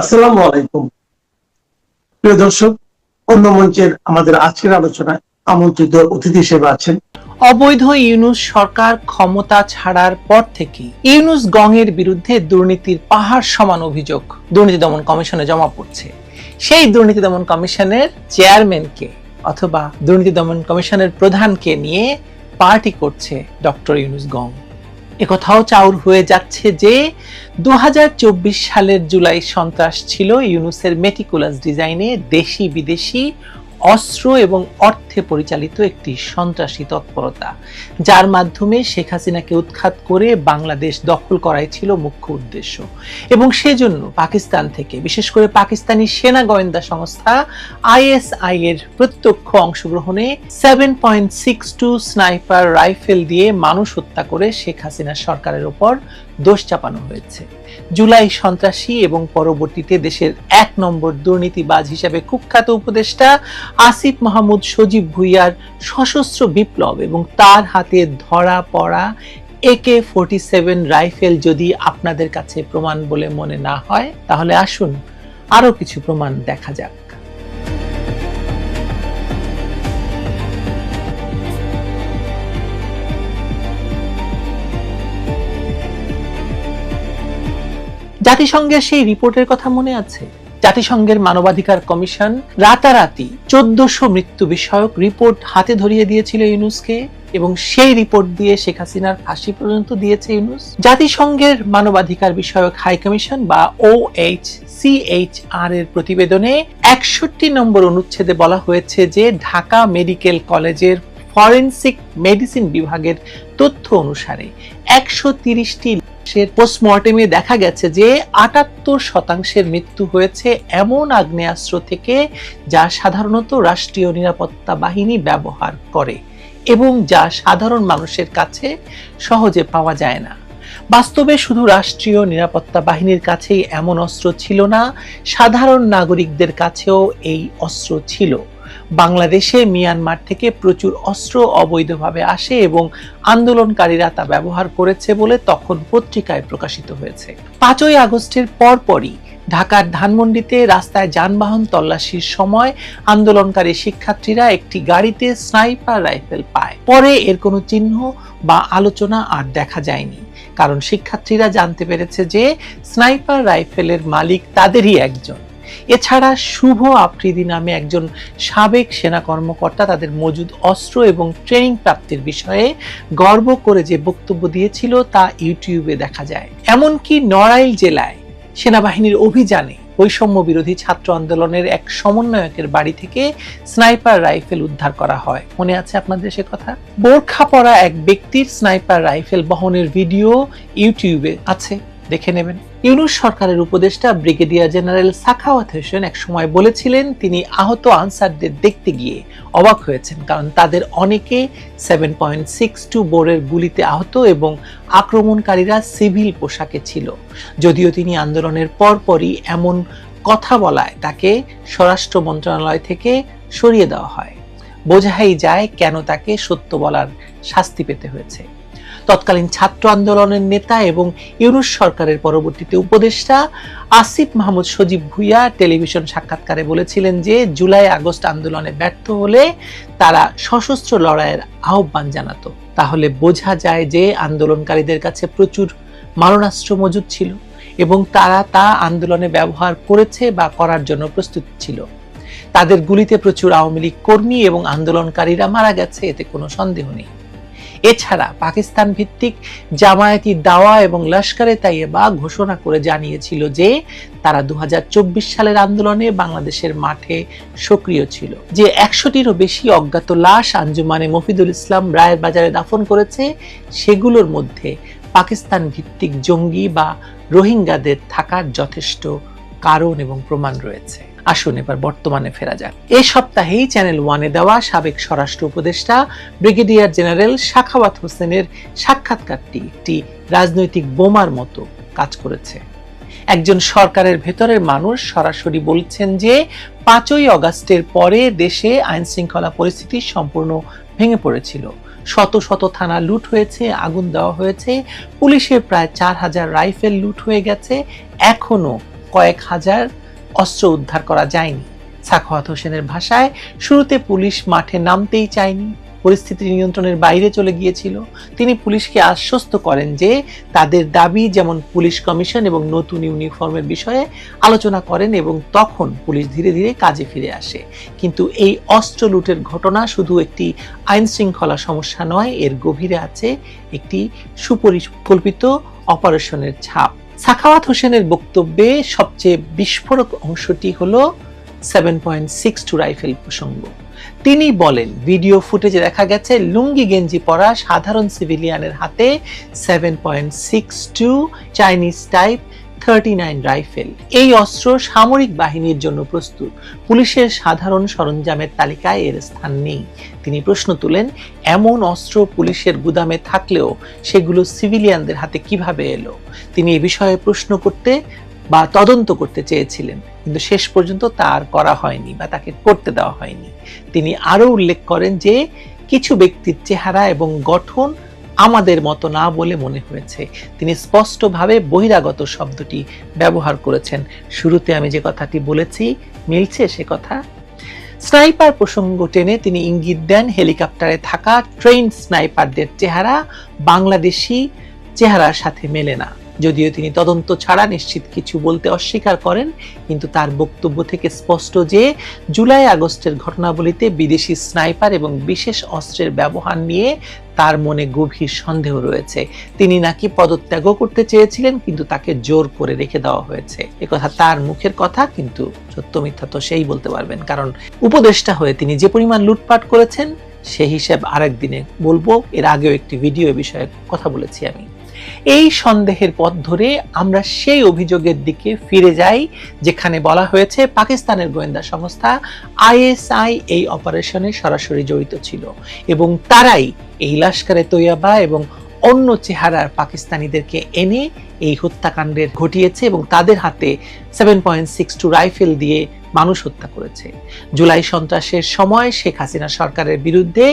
আসসালামু আলাইকুম প্রিয় দর্শক, অন্য মঞ্চের আমাদের আজকের আলোচনায় আমন্ত্রিত অতিথি হিসেবে আছেন অবৈধ ইউনূস সরকার ক্ষমতা ছাড়ার পর থেকে ইউনূস গংয়ের বিরুদ্ধে দুর্নীতির পাহাড় সমান অভিযোগ দুর্নীতি দমন কমিশনে জমা পড়ছে। সেই দুর্নীতি দমন কমিশনের চেয়ারম্যানকে অথবা দুর্নীতি দমন কমিশনের প্রধানকে নিয়ে পার্টি করছে ডক্টর ইউনূস গং। একথাও চাউর হয়ে যাচ্ছে যে 2024 সালের জুলাই সন্ত্রাস ছিল ইউনূসের মেটিকুলাস ডিজাইনে দেশি বিদেশি অস্ত্র এবং অর্থে পরিচালিত একটি সন্ত্রাসী তৎপরতা, যার মাধ্যমে শেখ হাসিনাকে উৎখাত করে বাংলাদেশ দখল করাই ছিল মুখ্য উদ্দেশ্য। এবং সেজন্য পাকিস্তান থেকে, বিশেষ করে পাকিস্তানি সেনা গোয়েন্দা সংস্থা ISI এর প্রত্যক্ষ অংশগ্রহণে 7.62 স্নাইপার রাইফেল দিয়ে মানুষ হত্যা করে শেখ হাসিনা সরকারের উপর দোষ চাপানো হয়েছে। জুলাই সন্ত্রাসী এবং পরবর্তীতে দেশের 1 নম্বর দুর্নীতিবাজ হিসেবে কুখ্যাত উপদেষ্টা আসিফ মাহমুদ সজীব ভুইয়ার সশস্ত্র বিপ্লব এবং তার হাতে ধরা পড়া AK-47 রাইফেল যদি আপনাদের কাছে প্রমাণ বলে মনে না হয়, তাহলে আসুন আরো কিছু প্রমাণ দেখা যাক। জাতিসংঘের সেই রিপোর্টের কথা মনে আছে? জাতিসংঘের মানবাধিকার কমিশন রাতারাতি 1400 মৃত্যু বিষয়ক রিপোর্ট হাতে ধরিয়ে দিয়েছিল ইউনূসকে, এবং সেই রিপোর্ট দিয়ে শেখ হাসিনার ফাঁসি পর্যন্ত দিয়েছে ইউনূস। জাতিসংঘের মানবাধিকার বিষয়ক হাই কমিশন বা OHCHR এর প্রতিবেদনে 61 নম্বর অনুচ্ছেদে বলা হয়েছে যে ঢাকা মেডিকেল কলেজের ফরেনসিক মেডিসিন বিভাগের তথ্য অনুসারে 130টি পোস্টমর্টেমে দেখা গেছে যে 78% মৃত্যু হয়েছে এমন আগ্নেয়াস্ত্র থেকে যা সাধারণত রাষ্ট্রীয় নিরাপত্তা বাহিনী ব্যবহার করে এবং যা সাধারণ মানুষের কাছে সহজে পাওয়া যায় না। বাস্তবে শুধু রাষ্ট্রীয় নিরাপত্তা বাহিনীর কাছেই এমন অস্ত্র ছিল না, সাধারণ নাগরিকদের কাছেও এই অস্ত্র ছিল। বাংলাদেশে মিয়ানমার থেকে প্রচুর অস্ত্র অবৈধভাবে আসে এবং আন্দোলনকারীরা তা ব্যবহার করেছে বলে তখন পত্রিকায় প্রকাশিত হয়েছে। 5ই আগস্টের পরপরই ঢাকার ধানমন্ডিতে রাস্তায় যানবাহন তল্লাশির সময় আন্দোলনকারী শিক্ষার্থীরা একটি গাড়িতে স্নাইপার রাইফেল পায়। পরে এর কোনো চিহ্ন বা আলোচনা আর দেখা যায়নি, কারণ শিক্ষার্থীরা জানতে পেরেছে যে স্নাইপার রাইফেলের মালিক তাদেরই একজন। এছাড়া শুভ আফ্রিদি নামে একজন সাবেক সেনা কর্মকর্তা তাদের মজুদ অস্ত্র এবং ট্রেনিং প্রাপ্তির বিষয়ে গর্ব করে যে বক্তব্য দিয়েছিল তা ইউটিউবে দেখা যায়। এমনকি নড়াইল জেলায় সেনাবাহিনীর অভিযানে বৈষম্য বিরোধী ছাত্র আন্দোলনের এক সমন্বয়কের বাড়ি থেকে স্নাইপার রাইফেল উদ্ধার করা হয়। মনে আছে আপনাদের সে কথা? বোরখা পরা এক ব্যক্তির স্নাইপার রাইফেল বহনের ভিডিও ইউটিউবে আছে, দেখে নেবেন। ইউনূস সরকারের উপদেষ্টা ব্রিগেডিয়ার জেনারেল সাখাওয়াত হোসেন এক সময় বলেছিলেন তিনি আহত আনসারদের দেখতে গিয়ে অবাক হয়েছেন, কারণ তাদের অনেকে 7.62 বোরের গুলিতে আহত এবং আক্রমণকারীরা সিভিল পোশাকে ছিল। যদিও তিনি আন্দোলনের পরপরই এমন কথা বলায় তাকে স্বরাষ্ট্র মন্ত্রণালয় থেকে সরিয়ে দেওয়া হয়। বোঝাই যায় কেন তাকে সত্য বলার শাস্তি পেতে হয়েছে। তৎকালীন ছাত্র আন্দোলনের নেতা এবং ইউনূস সরকারের পরবর্তীতে উপদেষ্টা আসিফ মাহমুদ সজীব ভুইয়া টেলিভিশন সাক্ষাৎকারে বলেছিলেন যে জুলাই আগস্ট আন্দোলনে ব্যর্থ হলে তারা সশস্ত্র লড়াইয়ের আহ্বান জানাতো। তাহলে বোঝা যায় যে আন্দোলনকারীদের কাছে প্রচুর মারণাস্ত্র মজুদ ছিল এবং তারা তা আন্দোলনে ব্যবহার করেছে বা করার জন্য প্রস্তুত ছিল। তাদের গুলিতে প্রচুর আওয়ামী লীগ কর্মী এবং আন্দোলনকারীরা মারা গেছে, এতে কোনো সন্দেহ নেই। এছাড়া পাকিস্তান ভিত্তিক জামায়াতি দাওয়া এবং লস্করে তাইয়েবা ঘোষণা করে জানিয়েছিল যে তারা 2024 সালের আন্দোলনে বাংলাদেশের মাঠে সক্রিয় ছিল। যে 100টিরও বেশি অজ্ঞাত লাশ আঞ্জুমানে মফিদুল ইসলাম রায়ের বাজারে দাফন করেছে, সেগুলোর মধ্যে পাকিস্তান ভিত্তিক জঙ্গি বা রোহিঙ্গাদের থাকার যথেষ্ট কারণ এবং প্রমাণ রয়েছে। আসুন এবার বর্তমানে ফেরা যাক। এই সপ্তাহেই চ্যানেল ওয়ানে দেওয়া সাবেক স্বরাষ্ট্র উপদেষ্টা ব্রিগেডিয়ার জেনারেল সাখাওয়াত হোসেনের সাক্ষাৎকারটি একটি রাজনৈতিক বোমার মতো কাজ করেছে। একজন সরকারের ভেতরের মানুষ সরাসরি বলছেন যে 5ই আগস্টের পরে দেশে আইন শৃঙ্খলা পরিস্থিতি সম্পূর্ণ ভেঙে পড়েছিল। শত শত থানা লুট হয়েছে, আগুন দেওয়া হয়েছে, পুলিশের প্রায় 4000 রাইফেল লুট হয়ে গেছে, এখনো কয়েক হাজার অস্ত্র উদ্ধার করা যায়নি। সাখাওয়াত হোসেনের ভাষায়, শুরুতে পুলিশ মাঠে নামতেই চায়নি, পরিস্থিতি নিয়ন্ত্রণের বাইরে চলে গিয়েছিল। তিনি পুলিশকে আশ্বস্ত করেন যে তাদের দাবি যেমন পুলিশ কমিশন এবং নতুন ইউনিফর্মের বিষয়ে আলোচনা করেন, এবং তখন পুলিশ ধীরে ধীরে কাজে ফিরে আসে। কিন্তু এই অস্ত্র লুটের ঘটনা শুধু একটি আইন শৃঙ্খলা সমস্যা নয়, এর গভীরে আছে একটি সুপরিকল্পিত অপারেশনের ছাপ। সাখাওয়াত হোসেনের বক্তব্যে সবচেয়ে বিস্ফোরক অংশটি হলো 7.62 রাইফেল প্রসঙ্গ। তিনি বলেন, ভিডিও ফুটেজে দেখা গেছে লুঙ্গি গেঞ্জি পরা সাধারণ সিভিলিয়ানের হাতে 7.62 চাইনিজ টাইপ 39 রাইফেল। এই অস্ত্র সামরিক বাহিনীর জন্য প্রস্তুত, পুলিশের সাধারণ সরঞ্জামের তালিকায় এর স্থান নেই। তিনি প্রশ্ন তুলেন, এমন অস্ত্র পুলিশের গুদামে থাকলেও সেগুলো সিভিলিয়ানদের হাতে কিভাবে এলো? তিনি এ বিষয়ে প্রশ্ন করতে বা তদন্ত করতে চেয়েছিলেন, কিন্তু শেষ পর্যন্ত তা আর করা হয়নি বা তাকে করতে দেওয়া হয়নি। তিনি আরো উল্লেখ করেন যে কিছু ব্যক্তির চেহারা এবং গঠন আমাদের মতো না বলে মনে হয়েছে। তিনি স্পষ্টভাবে বহিরাগত শব্দটি ব্যবহার করেছেন। শুরুতে আমি যে কথাটি বলেছি মিলছে সে কথা। স্নাইপার প্রসঙ্গ টেনে তিনি ইঙ্গিত দেন, হেলিকপ্টারে থাকা ট্রেন স্নাইপারদের চেহারা বাংলাদেশি চেহারার সাথে মেলে না। যদিও তিনি তদন্ত ছাড়া নিশ্চিত কিছু বলতে অস্বীকার করেন, কিন্তু তার বক্তব্য থেকে স্পষ্ট যে জুলাই আগস্টের ঘটনাবলিতে বিদেশি স্নাইপার এবং বিশেষ অস্ত্রের ব্যবহার নিয়ে তার মনে গভীর সন্দেহ রয়েছে। তিনি নাকি পদত্যাগও করতে চেয়েছিলেন, কিন্তু তাকে জোর করে রেখে দেওয়া হয়েছে। একথা তার মুখের কথা, কিন্তু সত্য মিথ্যা তো সেই বলতে পারবেন, কারণ উপদেষ্টা হয়ে তিনি যে পরিমাণ লুটপাট করেছেন সে হিসেব আরেক দিনে বলবো। এর আগেও একটি ভিডিও বিষয়ে কথা বলেছি আমি। এই সন্দেহের পথ ধরে আমরা সেই অভিযোগের দিকে ফিরে যাই যেখানে বলা হয়েছে পাকিস্তানের গোয়েন্দা সংস্থা আইএসআই এই অপারেশনে সরাসরি জড়িত ছিল, এবং তারাই এই লস্করে তৈয়বা এবং অন্য চেহারার পাকিস্তানিদেরকে এনে এই হত্যাকাণ্ডের ঘটিয়েছে এবং তাদের হাতে 7.62 রাইফেল দিয়ে মানুষ হত্যা করেছে। জুলাই সন্ত্রাসের সময় শেখ হাসিনা সরকারের বিরুদ্ধে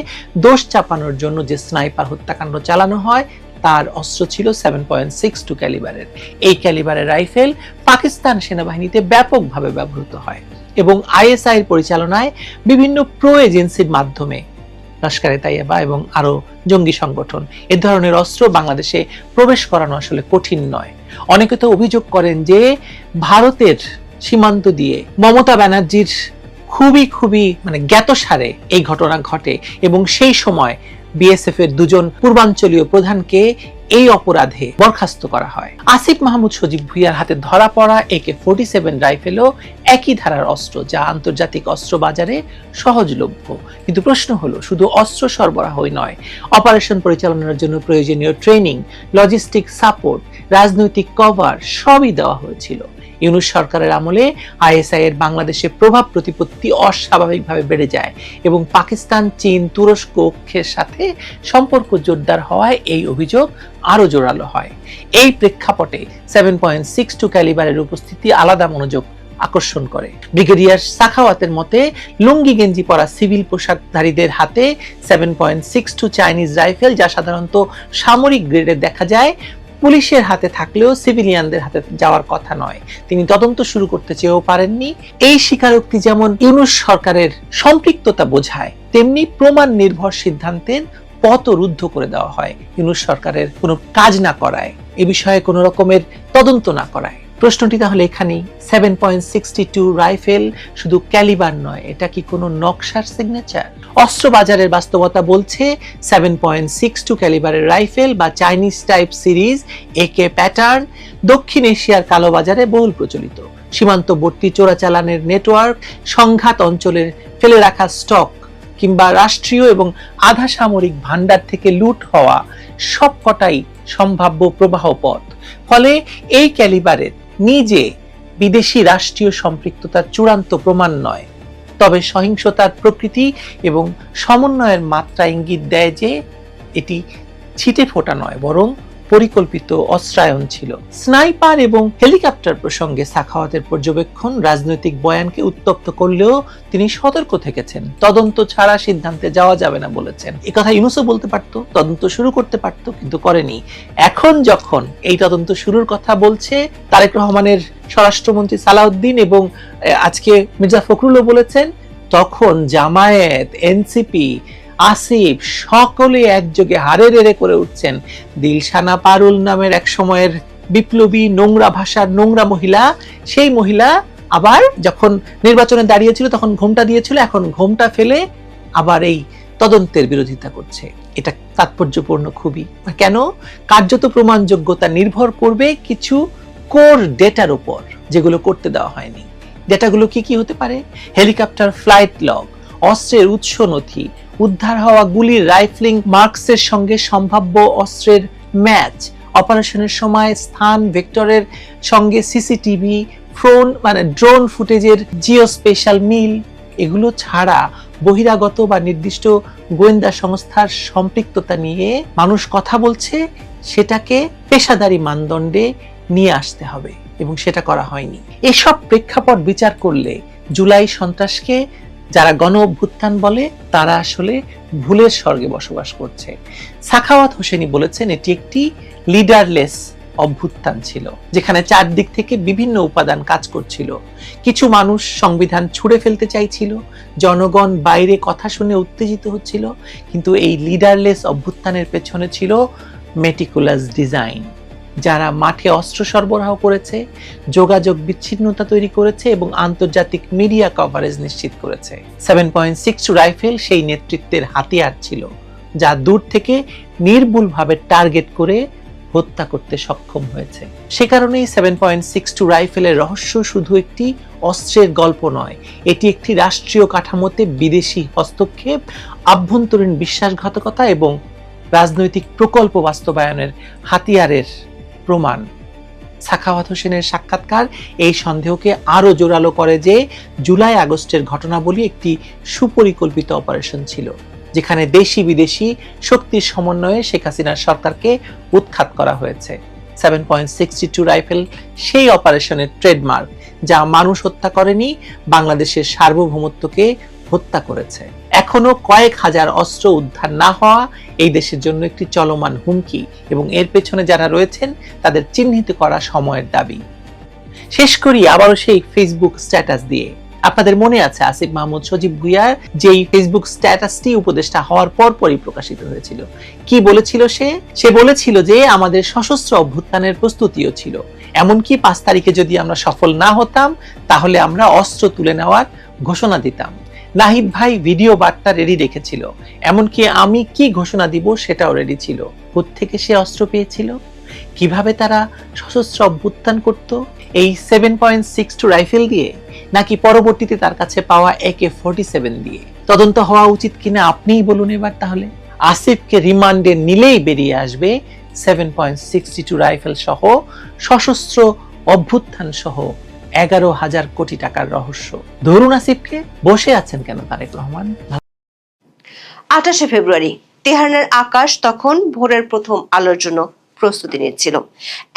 দোষ চাপানোর জন্য যে স্নাইপার হত্যাকাণ্ড চালানো হয় তার অস্ত্র ছিল 7.62 ক্যালিবারের। এই ক্যালিবারের রাইফেল পাকিস্তান সেনাবাহিনীতে ব্যাপকভাবে ব্যবহৃত হয় এবং আইএসআই এর পরিচালনায় বিভিন্ন প্রো এজেন্সির মাধ্যমে লস্করে তৈয়বা এবং আরো জঙ্গি সংগঠন এ ধরনের অস্ত্র বাংলাদেশে প্রবেশ করানো আসলে কঠিন নয়। অনেকে তো অভিযোগ করেন যে ভারতের সীমান্ত দিয়ে মমতা ব্যানার্জির খুবই জ্ঞাতসারে এই ঘটনা ঘটে এবং সেই সময় বিএসএফ এর দুজন পূর্বাঞ্চলীয় প্রধানকে এই অপরাধে বরখাস্ত করা হয়। আসিফ মাহমুদ সজীব ভুইয়ার হাতে ধরা পড়া AK-47 রাইফেলও একই ধারার অস্ত্র, যা আন্তর্জাতিক অস্ত্র বাজারে সহজলভ্য। কিন্তু প্রশ্ন হলো, শুধু অস্ত্র সরবরাহই নয়, অপারেশন পরিচালনার জন্য প্রয়োজনীয় ট্রেনিং, লজিস্টিক সাপোর্ট, রাজনৈতিক কভার সবই দেওয়া হয়েছিল। ইউনূস সরকারের আমলে আইএসআই এর বাংলাদেশে প্রভাব প্রতিপত্তি অস্বাভাবিকভাবে বেড়ে যায় এবং পাকিস্তান, চীন, তুরস্ক অক্ষের সাথে সম্পর্ক জোরদার হওয়ায় এই অভিযোগ আরো জোরালো হয়। এই প্রেক্ষাপটে 7.62 ক্যালিবারের উপস্থিতি আলাদা মনোযোগ আকর্ষণ করে। ব্রিগেডিয়ার সাখাওয়াতের মতে, লুঙ্গি গেঞ্জি পরা সিভিল পোশাকধারীদের হাতে 7.62 চাইনিজ রাইফেল, যা সাধারণত সামরিক গ্রেডে দেখা যায়, পুলিশের হাতে থাকলেও সিভিলিয়ানদের হাতে যাওয়ার কথা নয়। তিনি তদন্ত শুরু করতে চেয়েও পারেননি। এই স্বীকারোক্তি যেমন ইউনূস সরকারের সম্পৃক্ততা বোঝায়, তেমনি প্রমাণ নির্ভর সিদ্ধান্তের পথ রুদ্ধ করে দেওয়া হয় ইউনূস সরকারের কোনো কাজ না করায়, এ বিষয়ে কোনো রকমের তদন্ত না করায়। প্রশ্নটি তাহলে এখানেই, 7.62 রাইফেল শুধু ক্যালিবার নয়, এটা কি কোনো নকশার সিগনেচার? অস্ত্র বাজারের বাস্তবতা বলছে 7.62 ক্যালিবারের রাইফেল বা Chinese type series AK pattern দক্ষিণ এশিয়ার কালোবাজারে বহুল প্রচলিত। সীমান্তবর্তী চোরাচালানের নেটওয়ার্ক, সংঘাত অঞ্চলের ফেলে রাখা স্টক কিংবা রাষ্ট্রীয় এবং আধা সামরিক ভান্ডার থেকে লুট হওয়া সবকটাই সম্ভাব্য প্রবাহ পথ। ফলে এই ক্যালিবারের নিজে বিদেশি রাষ্ট্রীয় সম্পৃক্ততার চূড়ান্ত প্রমাণ নয়, তবে সহিংসতার প্রকৃতি এবং সমন্বয়ের মাত্রা ইঙ্গিত দেয় যে এটি ছিটে ফোটা নয়, বরং পরিকল্পিত অস্ত্রায়ন ছিল। স্নাইপার এবং হেলিকপ্টার প্রসঙ্গে সাখাওয়াতের পর্যবেক্ষণ রাজনৈতিক বয়ানকে উত্তপ্ত করলেও তিনি সতর্ক থেকেছেন, তদন্ত ছাড়া সিদ্ধান্তে যাওয়া যাবে না বলেছেন। এ কথা ইউনূসও বলতে পারতো, তদন্ত শুরু করতে পারতো, কিন্তু করেনি। এখন যখন এই তদন্ত শুরুর কথা বলছে তারেক রহমানের স্বরাষ্ট্রমন্ত্রী সালাউদ্দিন এবং আজকে মির্জা ফখরুলও বলেছেন, তখন জামায়াত, এনসিপি, আসিফ সকলে একযোগে হারে রেড়ে করে উঠছেন। দিলশানা পারুল নামের এক সময়ের বিপ্লবী নোংরা ভাষার নোংরা মহিলা, সেই মহিলা আবার যখন নির্বাচনে দাঁড়িয়েছিল তখন ঘোমটা দিয়েছিল, এখন ঘোমটা ফেলে আবার এই তদন্তের বিরোধিতা করছে। এটা তাৎপর্যপূর্ণ খুবই। কেন? কার্যত প্রমাণযোগ্যতা নির্ভর করবে কিছু কোর ডেটার উপর, যেগুলো করতে দেওয়া হয়নি। ডেটাগুলো কি কি হতে পারে? হেলিকপ্টার ফ্লাইট লগ, অস্ত্রের উৎস নথি, উদ্ধার হওয়া গুলির রাইফলিং মার্কসের সঙ্গে সম্ভাব্য অস্ত্রের ম্যাচ, অপারেশনের সময় স্থান ভেক্টরের সঙ্গে সিসিটিভি, ড্রোন ফুটেজের জিওস্পেশাল মিল। এগুলো ছাড়া বহিরাগত বা নির্দিষ্ট গোয়েন্দা সংস্থার সম্পৃক্ততা নিয়ে মানুষ কথা বলছে, সেটাকে পেশাদারি মানদণ্ডে নিয়ে আসতে হবে, এবং সেটা করা হয়নি। এসব প্রেক্ষাপট বিচার করলে জুলাই সন্ত্রাসকে যারা গণ অভ্যুত্থান বলে তারা আসলে ভুলের স্বর্গে বসবাস করছে। সাখাওয়াত হোসেনি বলেছেন এটি একটি লিডারলেস অভ্যুত্থান ছিল, যেখানে চারদিক থেকে বিভিন্ন উপাদান কাজ করছিল। কিছু মানুষ সংবিধান ছুঁড়ে ফেলতে চাইছিল, জনগণ বাইরে কথা শুনে উত্তেজিত হচ্ছিল, কিন্তু এই লিডারলেস অভ্যুত্থানের পেছনে ছিল মেটিকুলাস ডিজাইন। যারা মাঠে অস্ত্র সরবরাহ করেছে, যোগাযোগ বিচ্ছিন্নতা তৈরি করেছে এবং আন্তর্জাতিক মিডিয়া কভারেজ নিশ্চিত করেছে। 7.62 রাইফেল সেই নেতৃত্বের হাতিয়ার ছিল, যা দূর থেকে নির্ভুলভাবে টার্গেট করে হত্যা করতে সক্ষম হয়েছে। সে কারণেই 7.62 রাইফেলের রহস্য শুধু একটি অস্ত্রের গল্প নয়, এটি একটি রাষ্ট্রীয় কাঠামোতে বিদেশি হস্তক্ষেপ, আভ্যন্তরীণ বিশ্বাসঘাতকতা এবং রাজনৈতিক প্রকল্প বাস্তবায়নের হাতিয়ারের প্রমাণ। সাখাওয়াত হোসেনের সাক্ষাৎকার এই সন্দেহকে আরো জোরালো করে যে জুলাই আগস্টের ঘটনাবলী একটি সুপরিকল্পিত অপারেশন ছিল, যেখানে দেশি বিদেশি শক্তির সমন্বয়ে শেখ হাসিনার সরকারকে উৎখাত করা হয়েছে। 7.62 রাইফেল সেই অপারেশনের ট্রেডমার্ক, যা মানুষ হত্যা করেনি, বাংলাদেশের সার্বভৌমত্বকে হত্যা করেছে। এখনো কয়েক হাজার অস্ত্র উদ্ধার না হওয়া এই দেশের জন্য একটি চলমান হুমকি, এবং এর পেছনে যারা রয়েছেন তাদের চিহ্নিত করা সময়ের দাবি। শেষ করি আবারও সেই ফেসবুক স্ট্যাটাস দিয়ে। আপনাদের মনে আছে আসিফ মাহমুদ সজীব ভুঁইয়ার যেই ফেসবুক স্ট্যাটাসটি উপদেষ্টা হওয়ার পরই প্রকাশিত হয়েছিল। কি বলেছিল সে বলেছিল যে আমাদের সশস্ত্র অভ্যুত্থানের প্রস্তুতিও ছিল, এমনকি 5 তারিখে যদি আমরা সফল না হতাম তাহলে আমরা অস্ত্র তুলে নেওয়ার ঘোষণা দিতাম। নাহিদ ভাই ভিডিও বার্তা রেডি রেখেছিল, এমনকি আমি কি ঘোষণা দিব সেটাও রেডি ছিল। কোত্থেকে সে অস্ত্র পেয়েছিল? কিভাবে তারা সশস্ত্র অভ্যুত্থান করত? এই 7.62 রাইফেল দিয়ে, নাকি পরবর্তীতে তার কাছে পাওয়া AK-47 দিয়ে? তদন্ত হওয়া উচিত কিনা আপনিই বলুন এবার তাহলে। আসিফকে রিমান্ডে নিলেই বেরিয়ে আসবে 7.62 রাইফেল সহ সশস্ত্র অভ্যুত্থান সহ 11,000 কোটি টাকার রহস্য। ধরুন আসিফকে, বসে আছেন কেন তারেক রহমান? 28 ফেব্রুয়ারি তেহরানের আকাশ তখন ভোরের প্রথম আলোর জন্য প্রস্তুতি নিচ্ছিল।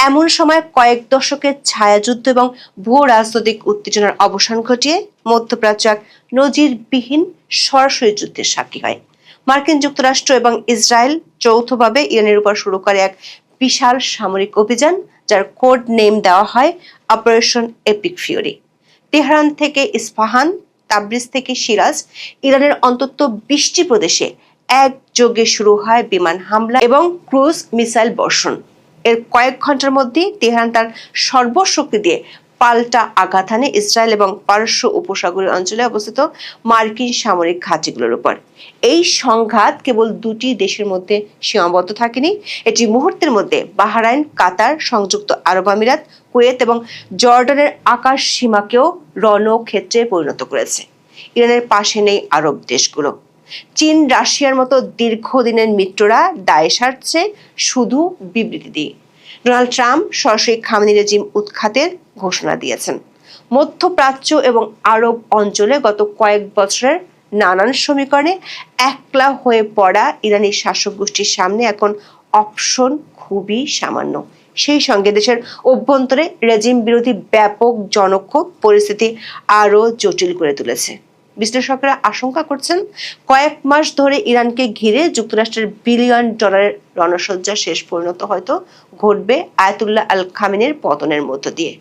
এমন সময় কয়েক দশকের ছায়াযুদ্ধ এবং ভূ রাজনৈতিক উত্তেজনার অবসান ঘটিয়ে মধ্যপ্রাচ্য এক নজিরবিহীন সরাসরি যুদ্ধের সাক্ষী হয়। মার্কিন যুক্তরাষ্ট্র এবং ইসরায়েল যৌথভাবে ইরানের উপর শুরু করে এক বিশাল সামরিক অভিযান, যার কোড নেম দেওয়া হয় অপারেশন এপিক ফিউরি। তেহরান থেকে ইস্পাহান, তাবরিজ থেকে সিরাজ, ইরানের অন্তত 20টি প্রদেশে একযোগে শুরু হয় বিমান হামলা এবং ক্রুজ মিসাইল বর্ষণ। এর কয়েক ঘন্টার মধ্যে তেহরান তার সর্বশক্তি দিয়ে পাল্টা আঘাত হানে ইসরায়েল এবং পারস্য উপসাগরীয় অঞ্চলে অবস্থিত মার্কিন সামরিক ঘাঁটিগুলোর উপর। এই সংঘাত কেবল দুটি দেশের মধ্যে সীমাবদ্ধ থাকেনি, এটি মুহূর্তের মধ্যে বাহরাইন, কাতার, সংযুক্ত আরব আমিরাত, কুয়েত এবং জর্ডানের আকাশ সীমাকেও রণক্ষেত্রে পরিণত করেছে। ইরানের পাশে নেই আরব দেশগুলো। চীন, রাশিয়ার মতো দীর্ঘদিনের মিত্ররা দায় সারছে শুধু বিবৃতি দিয়ে। ডোনাল্ড ট্রাম্প সরাসরি খামেনি রেজিম উৎখাতের ঘোষণা দিয়েছেন। মধ্যপ্রাচ্য এবং আরব অঞ্চলে গত কয়েক বছরের নানান সমীকরণে একলা হয়ে পড়া ইরানি শাসক গোষ্ঠীর সামনে এখন অপশন খুবই সামান্য। সেই সঙ্গে দেশের অভ্যন্তরে রেজিম বিরোধী ব্যাপক জনক্ষোভ পরিস্থিতি আরো জটিল করে তুলেছে। বিশ্লেষকরা আশঙ্কা করছেন কয়েক মাস ধরে ইরানকে ঘিরে যুক্তরাষ্ট্রের বিলিয়ন ডলারের রণসজ্জা শেষ পরিণত হয়তো ঘটবে আয়াতুল্লাহ আল খামেনির পতনের মধ্য দিয়ে।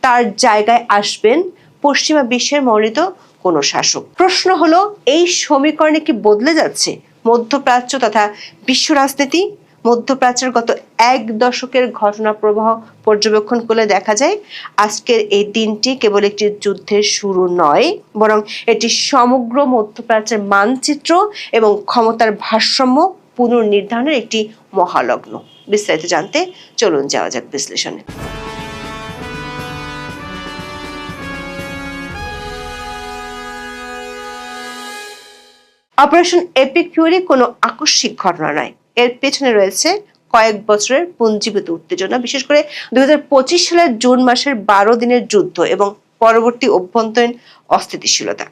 তার জায়গায় আসবেন পশ্চিমা বিশ্বের মনোনীত কোন শাসক। প্রশ্ন হলো, এই সমীকরণে কি বদলে যাচ্ছে মধ্যপ্রাচ্য তথা বিশ্ব রাজনীতি? মধ্যপ্রাচ্যের গত এক দশকের ঘটনা প্রবাহ পর্যবেক্ষণ করলে দেখা যায় আজকের এই দিনটি কেবল একটি যুদ্ধের শুরু নয়, বরং এটি সমগ্র মধ্যপ্রাচ্যের মানচিত্র এবং ক্ষমতার ভারসাম্য পুনর্নির্ধারণের একটি মহালগ্ন। বিস্তারিত জানতে চলুন যাওয়া যাক বিশ্লেষণে। অপারেশন এপিক ফিউরি কোনো আকস্মিক ঘটনা নয়, এর পেছনে রয়েছে কয়েক বছরের পুঞ্জীভূত উত্তেজনা, বিশেষ করে 2025 সালের জুন মাসের 12 দিনের যুদ্ধ এবং পরবর্তী অভ্যন্তরীণ অস্থিতিশীলতা।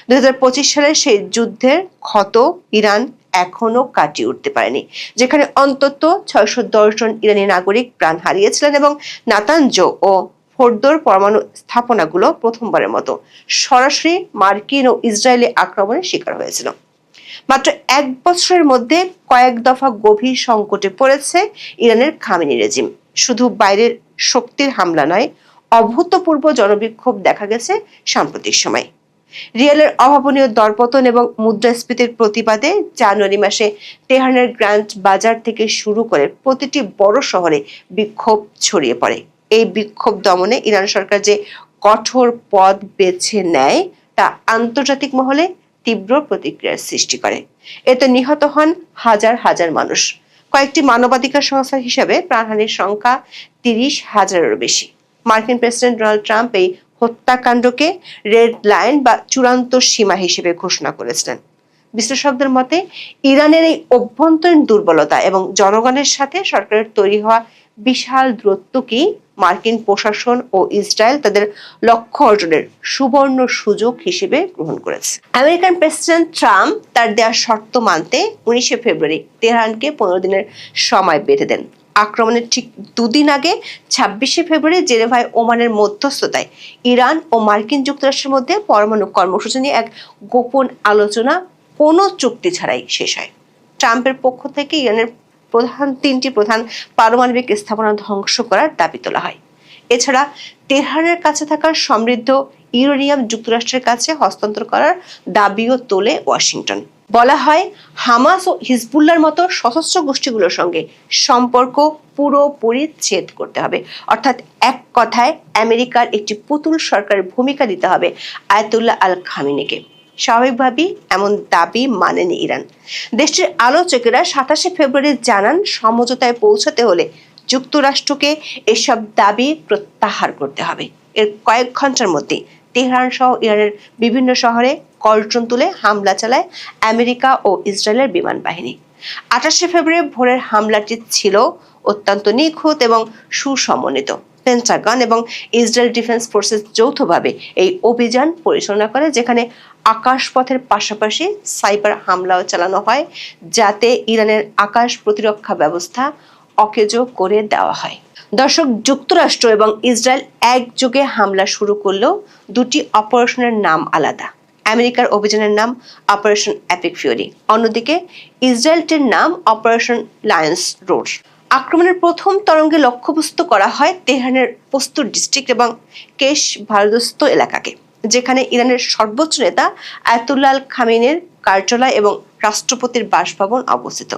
2025 সালের সেই যুদ্ধের ক্ষত ইরান এখনো কাটিয়ে উঠতে পারেনি, যেখানে অন্তত 610 জন ইরানি নাগরিক প্রাণ হারিয়েছিলেন এবং নাতানজো ও ফোর্দোর পরমাণু স্থাপনাগুলো প্রথমবারের মতো সরাসরি মার্কিন ও ইসরায়েলি আক্রমণের শিকার হয়েছিল। মাত্র এক বছরের মধ্যে কয়েক দফা গভীর সংকটে পড়েছে ইরানের খামেনি রেজিম। শুধু বাইরের শক্তির হামলা নয়, অভূতপূর্ব জনবিক্ষোভ দেখা গেছে সাম্প্রতিক সময়। রিয়ালের অভাবনীয় দরপতন এবং মুদ্রাস্ফীতির প্রতিবাদে জানুয়ারি মাসে তেহরানের গ্র্যান্ড বাজার থেকে শুরু করে প্রতিটি বড় শহরে বিক্ষোভ ছড়িয়ে পড়ে। এই বিক্ষোভ দমনে ইরান সরকার যে কঠোর পথ বেছে নেয় তা আন্তর্জাতিক মহলে তীব্র প্রতিক্রিয়ার সৃষ্টি করে। এতে নিহত হন হাজার হাজার মানুষ। কয়েকটি মানবাধিকার সংস্থার হিসাবে প্রাণহানির সংখ্যা 30,000-এরও বেশি। মার্কিন প্রেসিডেন্ট ডোনাল্ড ট্রাম্প এই হত্যাকাণ্ডকে রেড লাইন বা চূড়ান্ত সীমা হিসেবে ঘোষণা করেছিলেন। বিশ্লেষকদের মতে ইরানের এই অভ্যন্তরীণ দুর্বলতা এবং জনগণের সাথে সরকারের তৈরি হওয়া বিশাল দূরত্বকেই মার্কিন প্রশাসন ও ইসরায়েল তাদের লক্ষ্য অর্জনের সুবর্ণ সুযোগ হিসেবে গ্রহণ করেছে। আমেরিকান প্রেসিডেন্ট ট্রাম্প তার দেওয়া শর্ত মানতে 19 ফেব্রুয়ারি তেহরানকে 15 দিনের সময় বেঁধে দেন। আক্রমণের ঠিক দুদিন আগে 26 ফেব্রুয়ারি জেনেভায় ওমানের মধ্যস্থতায় ইরান ও মার্কিন যুক্তরাষ্ট্রের মধ্যে পরমাণু কর্মসূচি নিয়ে এক গোপন আলোচনা কোনো চুক্তি ছাড়াই শেষ হয়। ট্রাম্পের পক্ষ থেকে ইরানের তিনটি প্রধান পারমাণবিক স্থাপনা ধ্বংস করার দাবি তোলা হয়। এছাড়া তেহরানের কাছে থাকা সমৃদ্ধ ইউরেনিয়াম যুক্তরাষ্ট্রের কাছে হস্তান্তর করার দাবিও তোলে ওয়াশিংটন। বলা হয় হামাস ও হিজবুল্লাহর মতো সশস্ত্র গোষ্ঠীগুলোর সঙ্গে সম্পর্ক পুরোপুরি ছেদ করতে হবে, অর্থাৎ এক কথায় আমেরিকার একটি পুতুল সরকারের ভূমিকা দিতে হবে আয়াতুল্লাহ আল খামেনিকে। স্বাভাবিকভাবেই এমন দাবি মানেনি ইরান। দেশটির আলোচকেরা 27 ফেব্রুয়ারি জানান সমঝোতায় পৌঁছাতে হলে যুক্তরাষ্ট্রকে এসব দাবি প্রত্যাহার করতে হবে। এর কয়েক ঘন্টার মধ্যে তেহরান সহ ইরানের বিভিন্ন শহরে কর্ডন তুলে হামলা চালায় আমেরিকা ও ইসরায়েলের বিমান বাহিনী। 28 ফেব্রুয়ারি ভোরের হামলাটি ছিল অত্যন্ত নিখুঁত এবং সুসমন্বিত। পেন্টাগন এবং ইসরায়েল ডিফেন্স ফোর্সেস যৌথভাবে এই অভিযান পরিচালনা করে, যেখানে আকাশপথের পাশাপাশি সাইবার হামলাও চালানো হয়, যাতে ইরানের আকাশ প্রতিরক্ষা ব্যবস্থা অকেজো করে দেওয়া হয়। দর্শক, যুক্তরাষ্ট্র এবং ইসরায়েল একযোগে হামলা শুরু করলেও দুটি অপারেশনের নাম আলাদা। আমেরিকার অভিযানের নাম অপারেশন এপিক ফিউরি, অন্যদিকে ইসরায়েলটির নাম অপারেশন লায়ন্স রোড। আক্রমণের প্রথম তরঙ্গে লক্ষ্যবস্তু করা হয় তেহরানের পস্তুর ডিস্ট্রিক্ট এবং কেশ ভারদস্ত এলাকাকে, যেখানে ইরানের সর্বোচ্চ নেতা আয়াতুল্লাহ আল খামেনির কার্যালয় এবং রাষ্ট্রপতির বাসভবন অবস্থিত।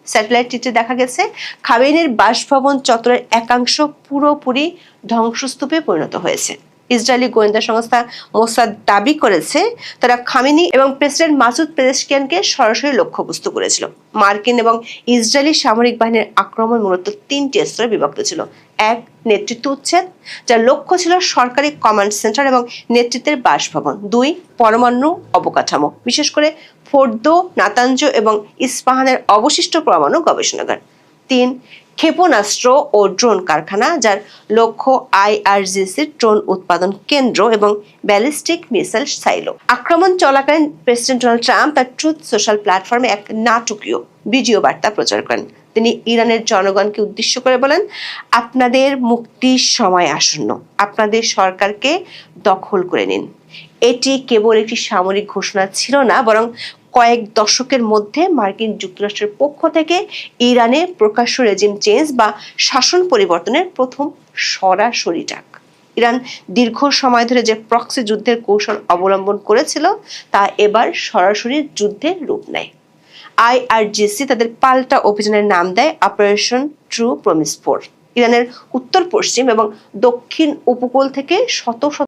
স্যাটেলাইট চিত্রে দেখা গেছে খামেনির বাসভবন চত্বরের একাংশ পুরোপুরি ধ্বংসস্তূপে পরিণত হয়েছে। ইসরায়েলি গোয়েন্দা সংস্থা মোসাদ দাবি করেছে তারা খামেনি এবং প্রেসিডেন্ট মাসুদ পেজেশকিয়ানকে সরাসরি লক্ষ্যবস্তু করেছিল। মার্কিন এবং ইসরায়েলি সামরিক বাহিনীর আক্রমণ মূলত 3টি স্তরে বিভক্ত ছিল। 1, নেতৃত্ব উচ্ছেদ, যার লক্ষ্য ছিল সরকারি কমান্ড সেন্টার এবং নেতৃত্বের বাসভবন। 2, পরমাণু অবকাঠামো, বিশেষ করে ফোর্দো, নাতানজো এবং ইস্পাহানের অবশিষ্ট পরমাণু গবেষণাগার। 3, ক্ষেপণাস্ত্র ও ড্রোন কারখানা, যার লক্ষ্য IRGCর ড্রোন উৎপাদন কেন্দ্র এবং ব্যালিস্টিক মিসাইল সাইলো। আক্রমণ চলাকালীন প্রেসিডেন্ট ডোনাল্ড ট্রাম্প তার ট্রুথ সোশ্যাল প্ল্যাটফর্মে এক নাটকীয় ভিডিও বার্তা প্রচার করেন, তিনি ইরানের জনগণকে উদ্দেশ্য করে বলেন, আপনাদের মুক্তির সময় আসন্ন, আপনাদের সরকারকে দখল করে নিন। এটি কেবল একটি সামরিক ঘোষণা ছিল না, বরং কয়েক দশকের মধ্যে মার্কিন যুক্তরাষ্ট্রের পক্ষ থেকে ইরানে প্রকাশ্য রেজিম চেঞ্জ বা শাসন পরিবর্তনের প্রথম সরাসরি ডাক। ইরান দীর্ঘ সময় ধরে যে প্রক্সি যুদ্ধের কৌশল অবলম্বন করেছিল তা এবার সরাসরি যুদ্ধের রূপ নেয়। IRGC তাদের পাল্টা অভিযানের নাম দেয় অপারেশন ট্রু প্রমিস 4। ইরানের উত্তর পশ্চিম এবং দক্ষিণ উপকূল থেকে শত শত